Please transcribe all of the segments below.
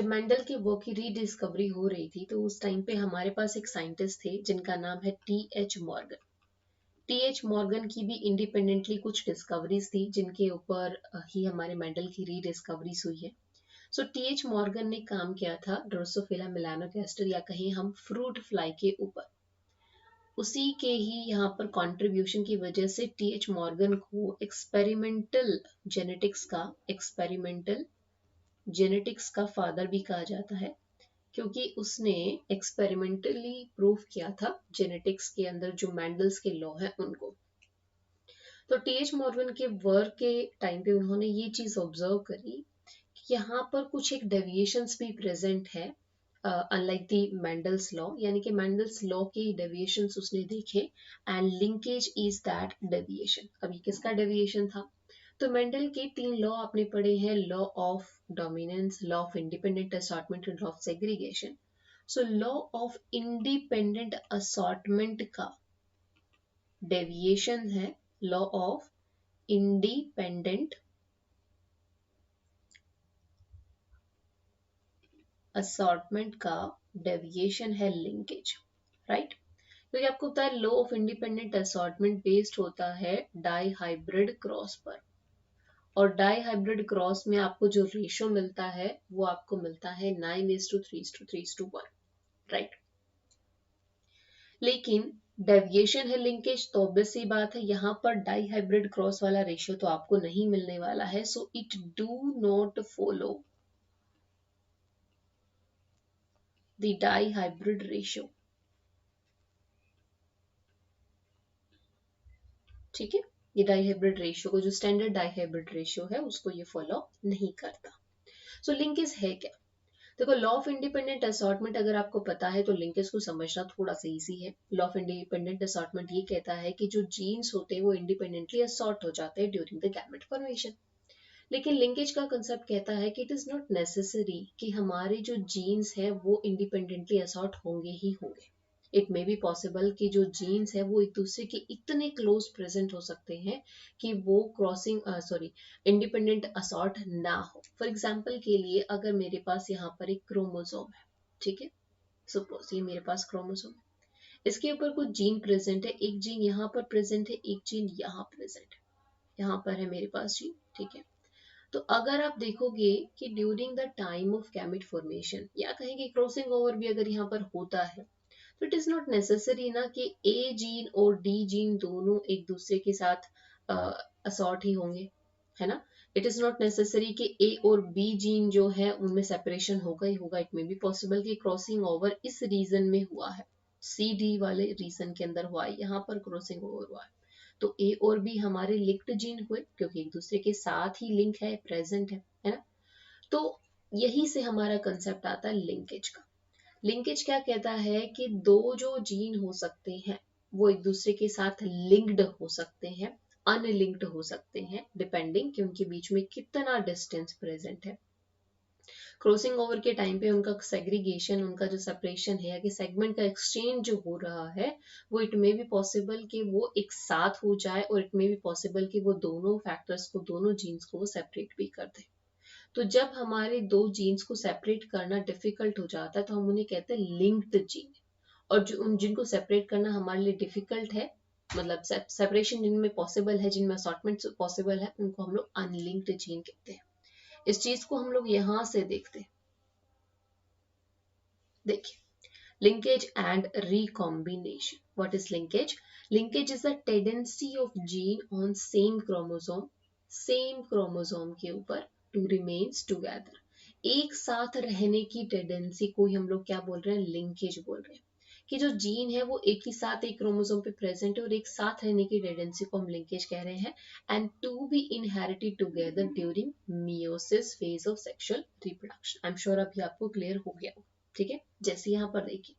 जब मेंडल के वर्क की रीडिस्कवरी हो रही थी तो उस टाइम पे हमारे पास एक साइंटिस्ट थे जिनका नाम है टी.एच. मॉर्गन। टी.एच. मॉर्गन की भी इंडिपेंडेंटली कुछ डिस्कवरीज थी जिनके ऊपर ही हमारे मेंडल की रीडिस्कवरीज हुई है। सो टी.एच. मॉर्गन ने काम किया था ड्रोसोफिला मेलानोगास्टर या कहें हम फ्रूट फ्लाई के ऊपर। उसी के ही यहाँ पर कंट्रीब्यूशन की वजह से टी.एच. मॉर्गन को एक्सपेरिमेंटल जेनेटिक्स का फादर भी कहा जाता है, क्योंकि उसने एक्सपेरिमेंटली प्रूव किया था जेनेटिक्स के अंदर जो मेंडल्स के लॉ है उनको। तो टी.एच. मॉर्गन के वर्क के टाइम पे उन्होंने ये चीज ऑब्जर्व करी कि यहाँ पर कुछ एक डेविएशंस भी प्रेजेंट है अनलाइक दी मेंडल्स लॉ, यानी कि मेंडल्स लॉ के डेविएशंस उसने देखे and linkage is that deviation. अभी किसका डेविएशन था? तो मेंडल के 3 लॉ आपने पढ़े हैं, law of dominance, law of independent assortment and law of segregation. So law of independent assortment का डेविएशन है लॉ ऑफ इंडिपेंडेंट असॉर्टमेंट का डेविएशन है लिंकेज, राइट? क्योंकि आपको पता है law of independent assortment based होता है डाई हाइब्रिड क्रॉस पर, और डाई हाइब्रिड क्रॉस में आपको जो रेशियो मिलता है वो आपको मिलता है 9:3:3:1, राइट? लेकिन डेविएशन है लिंकेज, तो ऑब्वियस सी बात है यहाँ पर डाई हाइब्रिड क्रॉस वाला रेशियो तो आपको नहीं मिलने वाला है। So it do not follow the dihybrid ratio, ठीक है? ये डाई हाइब्रिड रेशियो को, जो स्टैंडर्ड डाई हाइब्रिड रेशियो है, उसको ये फॉलो नहीं करता। सो लिंकेज है क्या? देखो, लॉ ऑफ इंडिपेंडेंट असॉर्टमेंट अगर आपको पता है तो लिंकेज को समझना थोड़ा सा इजी है। लॉ ऑफ इंडिपेंडेंट असॉर्टमेंट ये कहता है कि जो जीन्स होते हैं वो इंडिपेंडेंटली असॉर्ट हो जाते हैं ड्यूरिंग द गैमेट फॉर्मेशन। लेकिन लिंकेज का कंसेप्ट कहता है कि इट इज नॉट नेसेसरी कि हमारे जो जीन्स है वो इंडिपेंडेंटली असॉर्ट होंगे ही होंगे। इट मे बी पॉसिबल कि जो जीन्स है वो एक दूसरे के इतने क्लोज प्रेजेंट हो सकते हैं कि वो इंडिपेंडेंट असॉर्ट ना हो। फॉर एग्जाम्पल के लिए अगर मेरे पास यहाँ पर एक क्रोमोसोम है, ठीक है, सपोज ये मेरे पास क्रोमोसोम है, इसके ऊपर कुछ जीन प्रेजेंट है, एक जीन यहाँ पर प्रेजेंट है, एक जीन यहाँ प्रेजेंट है, यहाँ पर है मेरे पास जीन, ठीक है। तो अगर आप देखोगे कि during the time of gamete formation या कहेंगे क्रॉसिंग ओवर भी अगर यहाँ पर होता है, तो इट इज नॉट नेसेसरी ना कि ए जीन और डी जीन दोनों एक दूसरे के साथ असॉर्ट ही होंगे, है ना? इट इज नॉट नेसेसरी कि ए और बी जीन जो है उनमें सेपरेशन होगा ही होगा। इट मे बी पॉसिबल कि क्रॉसिंग ओवर इस रीजन में हुआ है, सी डी वाले रीजन के अंदर हुआ है, यहाँ पर क्रॉसिंग ओवर हुआ है, तो ए और बी हमारे लिंक्ड जीन हुए क्योंकि एक दूसरे के साथ ही लिंक है, प्रेजेंट है ना? तो यही से हमारा कंसेप्ट आता है लिंकेज का। लिंकेज क्या कहता है कि दो जो जीन हो सकते हैं वो एक दूसरे के साथ लिंक्ड हो सकते हैं, अनलिंक्ड हो सकते हैं, डिपेंडिंग कि उनके बीच में कितना डिस्टेंस प्रेजेंट है। क्रॉसिंग ओवर के टाइम पे उनका सेग्रीगेशन, उनका जो सेपरेशन है या कि सेगमेंट का एक्सचेंज जो हो रहा है वो इट मे बी पॉसिबल कि वो एक साथ हो जाए, और इट मे बी पॉसिबल कि वो दोनों फैक्टर्स को, दोनों जीन्स को वो सेपरेट भी कर दे। तो जब हमारे दो जीन्स को सेपरेट करना डिफिकल्ट हो जाता है तो हम उन्हें कहते हैं लिंक्ड जीन, और जो उन जिनको सेपरेट करना हमारे लिए डिफिकल्ट है, मतलब सेपरेशन जिनमें पॉसिबल है, जिनमें असॉर्टमेंट पॉसिबल है, उनको हम लोग अनलिंक्ड जीन कहते हैं। इस चीज को हम लोग यहां से देखते हैं। देखिए, linkage and recombination. What is linkage? Linkage is the tendency of gene on same chromosome के ऊपर to remains together. एक साथ रहने की टेंडेंसी को ही हम लोग क्या बोल रहे हैं? लिंकेज बोल रहे हैं। कि जो जीन है वो एक ही साथ एक क्रोमोसोम पे प्रेजेंट है और एक साथ रहने की टेंडेंसी को हम लिंकेज कह रहे हैं, and to be inherited together during meiosis phase of sexual reproduction. I am sure अभी आपको क्लियर हो गया, ठीक है? जैसे यहाँ पर देखिए,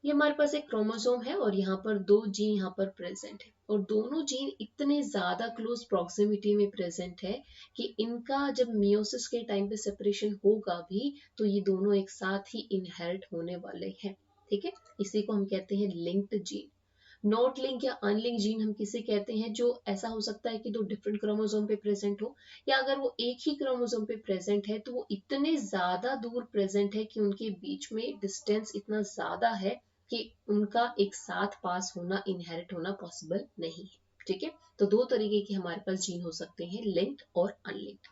ये हमारे पास एक क्रोमोसोम है और यहाँ पर दो जीन यहाँ पर प्रेजेंट है, और दोनों जीन इतने ज्यादा क्लोज प्रॉक्सिमिटी में प्रेजेंट है कि इनका जब मियोसिस के टाइम पे सेपरेशन होगा भी तो ये दोनों एक साथ ही इनहेरिट होने वाले हैं, ठीक है? इसी को हम कहते हैं लिंक्ड जीन। नॉट लिंक या अनलिंक जीन हम किसे कहते हैं, जो ऐसा हो सकता है कि दो डिफरेंट क्रोमोसोम पे प्रेजेंट हो, या अगर वो एक ही क्रोमोसोम पे प्रेजेंट है तो वो इतने ज्यादा दूर प्रेजेंट है कि उनके बीच में डिस्टेंस इतना ज्यादा है कि उनका एक साथ पास होना, इनहेरिट होना पॉसिबल नहीं है। ठीक है, तो दो तरीके के हमारे पास जीन हो सकते हैं, लिंक्ड और अनलिंक्ड।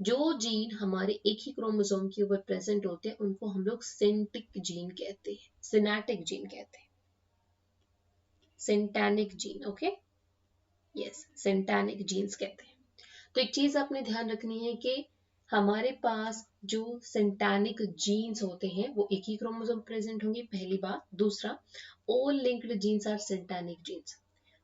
जो जीन हमारे एक ही क्रोमोसोम के ऊपर प्रेजेंट होते हैं उनको हम लोग सिंटिक जीन कहते हैं, सिनेटिक जीन कहते हैं, सिंटैनिक जीन। ओके, यस, सिंटैनिक जीन्स कहते हैं। तो एक चीज आपने ध्यान रखनी है कि हमारे पास जो सिंटैनिक जीन्स होते हैं वो एक ही क्रोमोसोम प्रेजेंट होंगे, पहली बात। दूसरा, all linked genes are syntenic genes.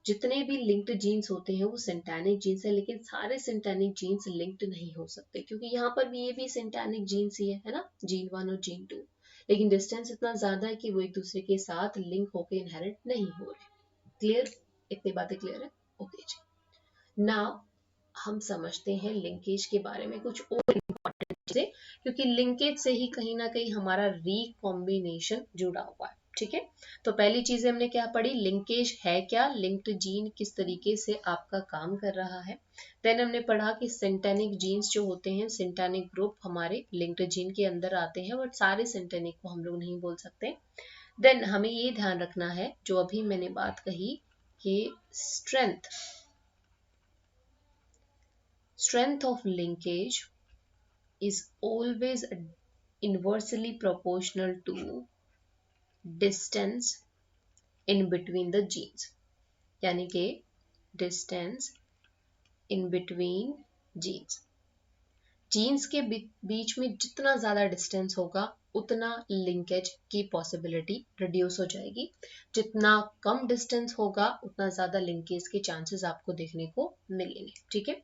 जितने भी लिंक्ड जीन्स होते हैं वो सिंटैनिक जीन्स है, लेकिन सारे सिंटैनिक जीन्स लिंक्ड नहीं हो सकते, क्योंकि यहाँ पर भी ये भी सिंटैनिक जीन्स ही है ना, जीन 1 और जीन 2, लेकिन डिस्टेंस इतना ज्यादा है कि वो एक दूसरे के साथ लिंक होकर इनहेरिट नहीं हो रहे। क्लियर? इतनी बातें क्लियर है? ओके जी। नाउ हम समझते हैं लिंकेज के बारे में कुछ और इम्पोर्टेंट चीजें, क्योंकि लिंकेज से ही कहीं ना कहीं हमारा रिकॉम्बिनेशन जुड़ा हुआ है। ठीक है, तो पहली चीज हमने क्या पढ़ी, लिंकेज है क्या, लिंक्ड जीन किस तरीके से आपका काम कर रहा है। देन हमने पढ़ा कि सिंटैनिक जीन्स जो होते हैं, सिंटैनिक ग्रुप हमारे लिंक्ड जीन के अंदर आते हैं, बट सारे सिंटैनिक को हम लोग नहीं बोल सकते। देन हमें ये ध्यान रखना है, जो अभी मैंने बात कही कि strength of linkage is always inversely proportional to distance in between the genes, यानी कि distance in between genes। Genes के बीच में जितना ज्यादा डिस्टेंस होगा उतना लिंकेज की पॉसिबिलिटी रिड्यूस हो जाएगी, जितना कम डिस्टेंस होगा उतना ज्यादा लिंकेज के चांसेस आपको देखने को मिलेंगे। ठीक है,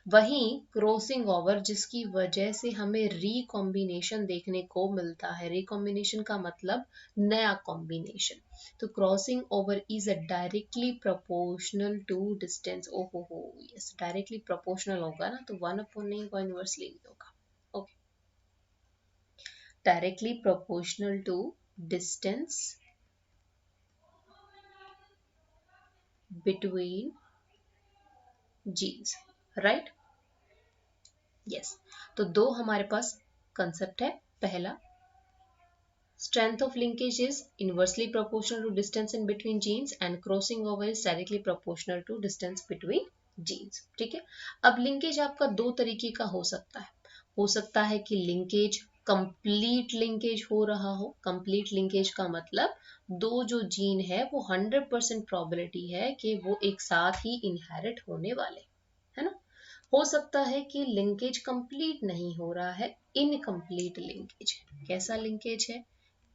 वहीं क्रॉसिंग ओवर, जिसकी वजह से हमें रिकॉम्बिनेशन देखने को मिलता है, रिकॉम्बिनेशन का मतलब नया कॉम्बिनेशन, तो crossing over is directly proportional to distance. ओहो हो, यस, डायरेक्टली प्रोपोर्शनल होगा ना, तो 1/n नहीं होगा, इनवर्सली होगा। Okay, directly proportional to distance between genes, right? yes, तो दो हमारे पास कंसेप्ट है। पहला, strength of linkage is inversely proportional to distance in between genes and crossing over is directly proportional to distance between genes। ठीक है, अब linkage आपका दो तरीके का हो सकता है कि लिंकेज कंप्लीट लिंकेज हो रहा हो। कंप्लीट लिंकेज का मतलब दो जो जीन है वो 100% प्रोबेबिलिटी है कि वो एक साथ ही इनहेरिट होने वाले, है ना। हो सकता है कि लिंकेज कंप्लीट नहीं हो रहा है, इनकम्प्लीट लिंकेज। कैसा लिंकेज है?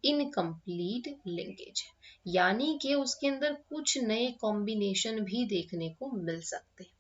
इनकम्प्लीट लिंकेज, यानी कि उसके अंदर कुछ नए कॉम्बिनेशन भी देखने को मिल सकते हैं।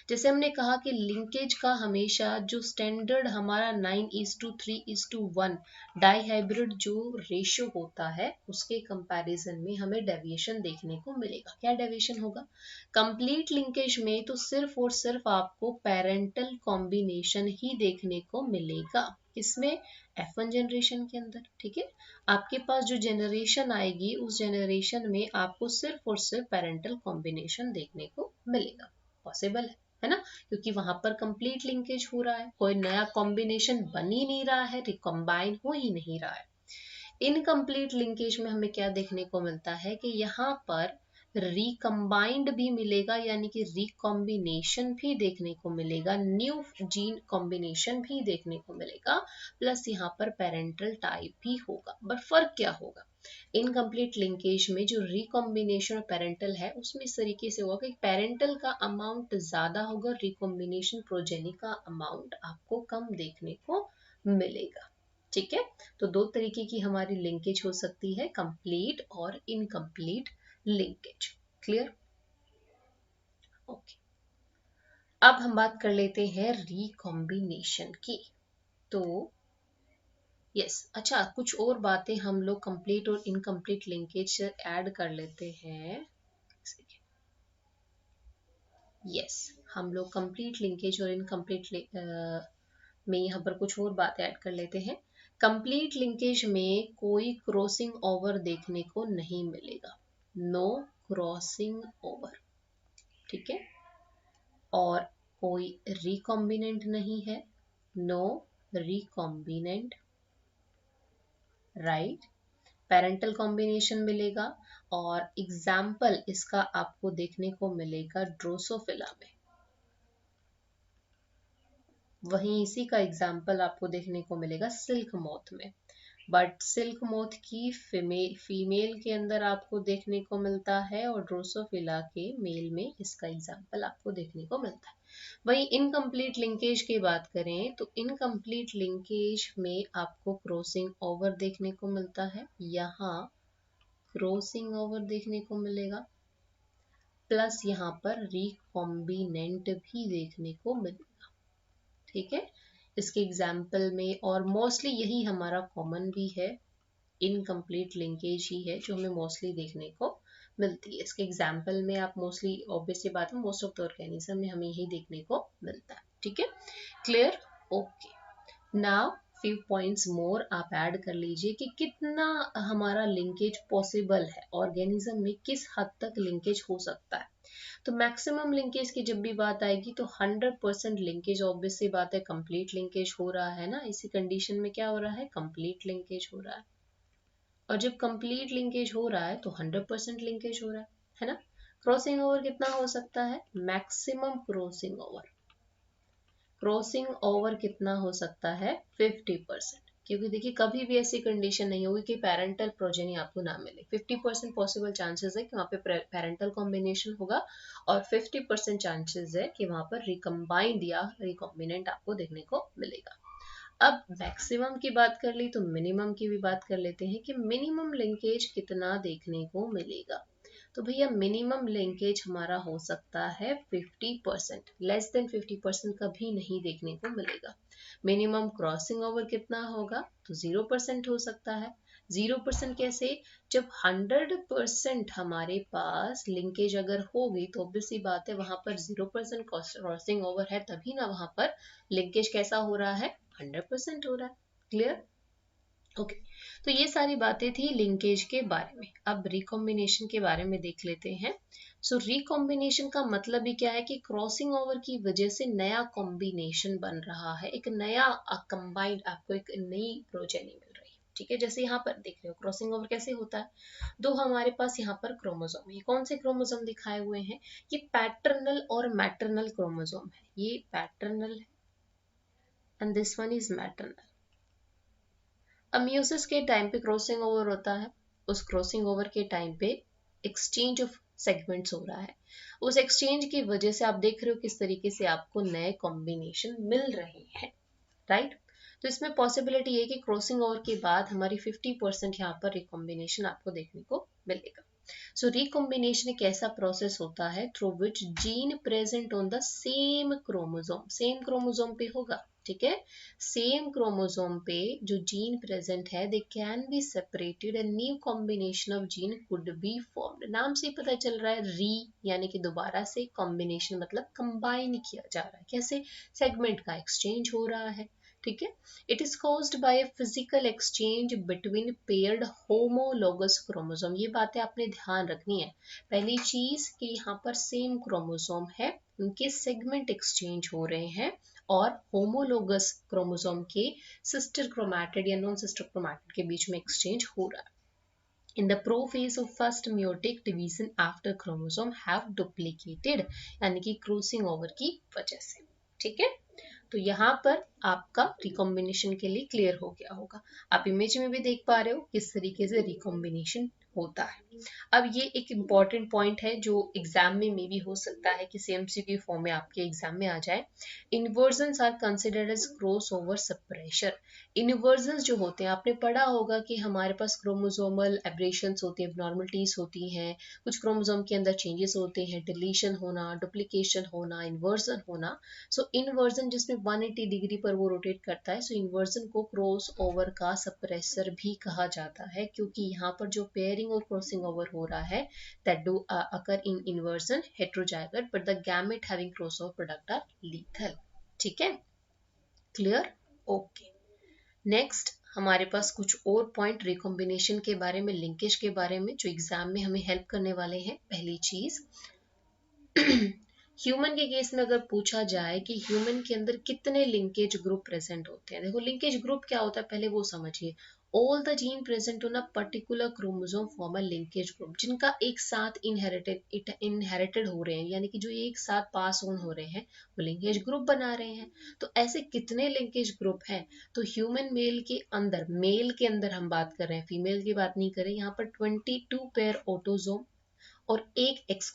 जैसे हमने कहा कि लिंकेज का हमेशा जो स्टैंडर्ड हमारा 9:3:1 डाईहाइब्रिड जो रेशियो होता है उसके कंपैरिजन में हमें डेविएशन देखने को मिलेगा। क्या डेविएशन होगा? कंप्लीट लिंकेज में तो सिर्फ और सिर्फ आपको पेरेंटल कॉम्बिनेशन ही देखने को मिलेगा, इसमें F1 जनरेशन के अंदर। ठीक है, आपके पास जो जनरेशन आएगी उस जनरेशन में आपको सिर्फ और सिर्फ पेरेंटल कॉम्बिनेशन देखने को मिलेगा। पॉसिबल है ना, क्योंकि वहां पर कंप्लीट लिंकेज हो रहा है, कोई नया कॉम्बिनेशन बन ही नहीं रहा है, रिकॉम्बाइन हो ही नहीं रहा है। इनकम्प्लीट लिंकेज में हमें क्या देखने को मिलता है कि यहाँ पर रिकम्बाइंड भी मिलेगा, यानी कि रिकॉम्बिनेशन भी देखने को मिलेगा, न्यू जीन कॉम्बिनेशन भी देखने को मिलेगा, प्लस यहाँ पर पेरेंटल टाइप भी होगा। बट फर्क क्या होगा? इनकम्प्लीट लिंकेज में जो रिकॉम्बिनेशन और पेरेंटल है उसमें इस तरीके से होगा कि पेरेंटल का अमाउंट ज्यादा होगा, रिकॉम्बिनेशन प्रोजेनी का अमाउंट आपको कम देखने को मिलेगा। ठीक है, तो दो तरीके की हमारी लिंकेज हो सकती है, कंप्लीट और इनकम्प्लीट लिंकेज। क्लियर? ओके, अब हम बात कर लेते हैं रिकॉम्बिनेशन की। तो यस, अच्छा, कुछ और बातें हम लोग कंप्लीट और इनकम्प्लीट लिंकेज से ऐड कर लेते हैं। यस, हम लोग कंप्लीट लिंकेज और इनकम्प्लीट में यहाँ पर कुछ और बातें ऐड कर लेते हैं। कंप्लीट लिंकेज में कोई क्रॉसिंग ओवर देखने को नहीं मिलेगा, नो क्रॉसिंग ओवर, ठीक है, और कोई रिकॉम्बिनेंट नहीं है, no recombinant, right. Parental combination मिलेगा और एग्जाम्पल इसका आपको देखने को मिलेगा ड्रोसोफिला में, वहीं इसी का एग्जाम्पल आपको देखने को मिलेगा सिल्क मोथ में, बट सिल्क मोथ की फीमेल के अंदर आपको देखने को मिलता है और ड्रोसोफिला के मेल में इसका एग्जाम्पल आपको देखने को मिलता है। वहीं इनकम्प्लीट लिंकेज की बात करें तो इनकम्प्लीट लिंकेज में आपको क्रॉसिंग ओवर देखने को मिलता है, यहाँ क्रॉसिंग ओवर देखने को मिलेगा, प्लस यहाँ पर रिकॉम्बिनेंट भी देखने को मिलेगा, ठीक है। इसके एग्जाम्पल में और मोस्टली यही हमारा कॉमन भी है, इनकम्प्लीट लिंकेज ही है जो हमें मोस्टली देखने को मिलती है। इसके एग्जाम्पल में आप मोस्टली, ऑब्वियसली बात है, मोस्ट ऑफ द ऑर्गेनिज्म में हमें यही देखने को मिलता है, ठीक है, clear, okay. Now few points more आप ऐड कर लीजिए कि कितना हमारा लिंकेज पॉसिबल है, ऑर्गेनिज्म में किस हद तक लिंकेज हो सकता है। तो मैक्सिमम लिंकेज की जब भी बात आएगी तो 100% लिंकेज, ऑब्वियसली बात है, कंप्लीट लिंकेज हो रहा है ना, इसी कंडीशन में क्या हो रहा है, कंप्लीट लिंकेज हो रहा है, और जब कंप्लीट लिंकेज हो रहा है तो 100% लिंकेज हो रहा है ना। क्रॉसिंग ओवर कितना हो सकता है, maximum crossing over, crossing over कितना हो सकता है, 50%, क्योंकि देखिए कभी भी ऐसी कंडीशन नहीं होगी कि पेरेंटल प्रोजेनी आपको ना मिले, 50% पॉसिबल चांसेस है कि वहाँ पे पेरेंटल कॉम्बिनेशन होगा और 50% चांसेस है कि वहाँ पर रिकम्बाइंड या रिकॉम्बिनेंट आपको देखने को मिलेगा। अब मैक्सिमम की बात कर ली तो मिनिमम की भी बात कर लेते हैं कि मिनिमम लिंकेज कितना देखने को मिलेगा। तो भैया मिनिमम लिंकेज हमारा हो सकता है 50%, लेस देन 50% कभी नहीं देखने को मिलेगा। मिनिमम क्रॉसिंग ओवर कितना होगा, तो 0% हो सकता है। 0% कैसे, जब 100% हमारे पास लिंकेज अगर होगी तो ऑब्वियसली बात है वहां पर 0% क्रॉसिंग ओवर है, तभी ना वहां पर लिंकेज कैसा हो रहा है, 100% हो रहा है, क्लियर, ओके। तो ये सारी बातें थी लिंकेज के बारे में। अब रिकॉम्बिनेशन के बारे में देख लेते हैं। सो रिकॉम्बिनेशन का मतलब ही क्या है कि क्रॉसिंग ओवर की वजह से नया कॉम्बिनेशन बन रहा है, एक नया कंबाइंड, आपको एक नई प्रोजेनी मिल रही है, ठीक है। जैसे यहाँ पर देख रहे हो क्रॉसिंग ओवर कैसे होता है, दो हमारे पास यहाँ पर क्रोमोसोम, ये कौन से क्रोमोसोम दिखाए हुए हैं, ये पैटर्नल और मैटरनल क्रोमोसोम है, ये पैटर्नल है and this one is maternal. अब मियोसिस के टाइम पे क्रॉसिंग ओवर होता है, उस क्रॉसिंग ओवर के टाइम पे एक्सचेंज ऑफ सेगमेंट्स हो रहा है, उस एक्सचेंज की वजह से आप देख रहे हो किस तरीके से आपको नए कॉम्बिनेशन मिल रहे हैं, राइट। तो इसमें पॉसिबिलिटी है कि क्रॉसिंग ओवर के बाद हमारी 50% यहाँ पर रिकॉम्बिनेशन आपको देखने को मिलेगा। सो रिकॉम्बिनेशन एक ऐसा प्रोसेस होता है through which gene present on the same chromosome, same chromosome पे होगा, ठीक है, सेम क्रोमोसोम पे जो जीन प्रेजेंट है, they can be separated and new combination of gene could be formed. नाम से ही पता चल रहा है, री यानी कि दोबारा से, कॉम्बिनेशन मतलब कंबाइन किया जा रहा है, कैसे, सेगमेंट का एक्सचेंज हो रहा है, ठीक है। It is caused by a physical exchange between paired homologous chromosome. ये बातें आपने ध्यान रखनी है। पहली चीज कि यहाँ पर सेम क्रोमोसोम है, उनके सेगमेंट एक्सचेंज हो रहे हैं और होमोलोगस क्रोमोसोम के सिस्टर क्रोमैटिड या नॉन सिस्टर क्रोमैटिड के बीच में एक्सचेंज हो रहा है। In the prophase of first meiotic division after chromosome have duplicated, यानी कि क्रॉसिंग ओवर की वजह से, ठीक है। तो यहाँ पर आपका रिकॉम्बिनेशन के लिए क्लियर हो गया होगा। आप इमेज में भी देख पा रहे हो किस तरीके से रिकॉम्बिनेशन होता है। अब ये एक इम्पॉर्टेंट पॉइंट है जो एग्जाम में भी हो सकता है कि एमसीक्यू फॉर्म में आपके एग्जाम में आ जाए। Inversions are considered as cross over suppressor. Inversions जो होते हैं, आपने पढ़ा होगा कि हमारे पास क्रोमोसोमल एब्रेशंस होती हैं, एबनॉर्मलिटीज होती हैं, कुछ क्रोमोसोम के अंदर चेंजेस होते हैं, डिलीशन होना, डुप्लीकेशन होना, इन्वर्जन होना। सो इन्वर्जन जिसमें 180 डिग्री पर वो रोटेट करता है, सो इन्वर्जन को क्रॉस ओवर का सप्रेसर भी कहा जाता है, क्योंकि यहाँ पर जो पेयरिंग और क्रॉसिंग ओवर हो रहा है that do occur in inversion heterozygote but the gamete having crossover product are lethal, ठीक है, क्लियर, ओके। नेक्स्ट हमारे पास कुछ और पॉइंट रिकॉम्बिनेशन के बारे में, लिंकेज के बारे में, जो एग्जाम में हमें हेल्प करने वाले हैं। पहली चीज, ह्यूमन के केस में अगर पूछा जाए कि ह्यूमन के अंदर कितने लिंकेज ग्रुप प्रेजेंट होते हैं, देखो लिंकेज ग्रुप क्या होता है पहले वो समझिए। All the gene present on a particular chromosome form a linkage group, जिनका एक साथ इनहेरिटेड हो रहे हैं, यानी कि जो एक साथ पास ऑन हो रहे हैं, वो लिंकेज ग्रुप बना रहे हैं। तो ऐसे कितने लिंकेज ग्रुप हैं? तो ह्यूमन मेल के अंदर हम बात कर रहे हैं, फीमेल की बात नहीं करें यहाँ पर। 22 पेयर ऑटोजोम और एक एक्स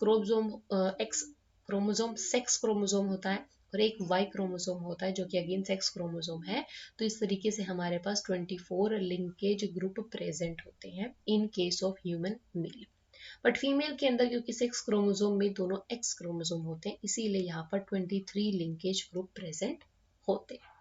क्रोमोसोम सेक्स क्रोमोसोम होता है, और एक वाई क्रोमोसोम होता है जो कि अगेन सेक्स क्रोमोसोम है। तो इस तरीके से हमारे पास 24 लिंकेज ग्रुप प्रेजेंट होते हैं in case of human male. But female के अंदर क्योंकि सेक्स क्रोमोसोम में दोनों एक्स क्रोमोसोम होते हैं, इसीलिए यहाँ पर 23 लिंकेज ग्रुप प्रेजेंट होते हैं।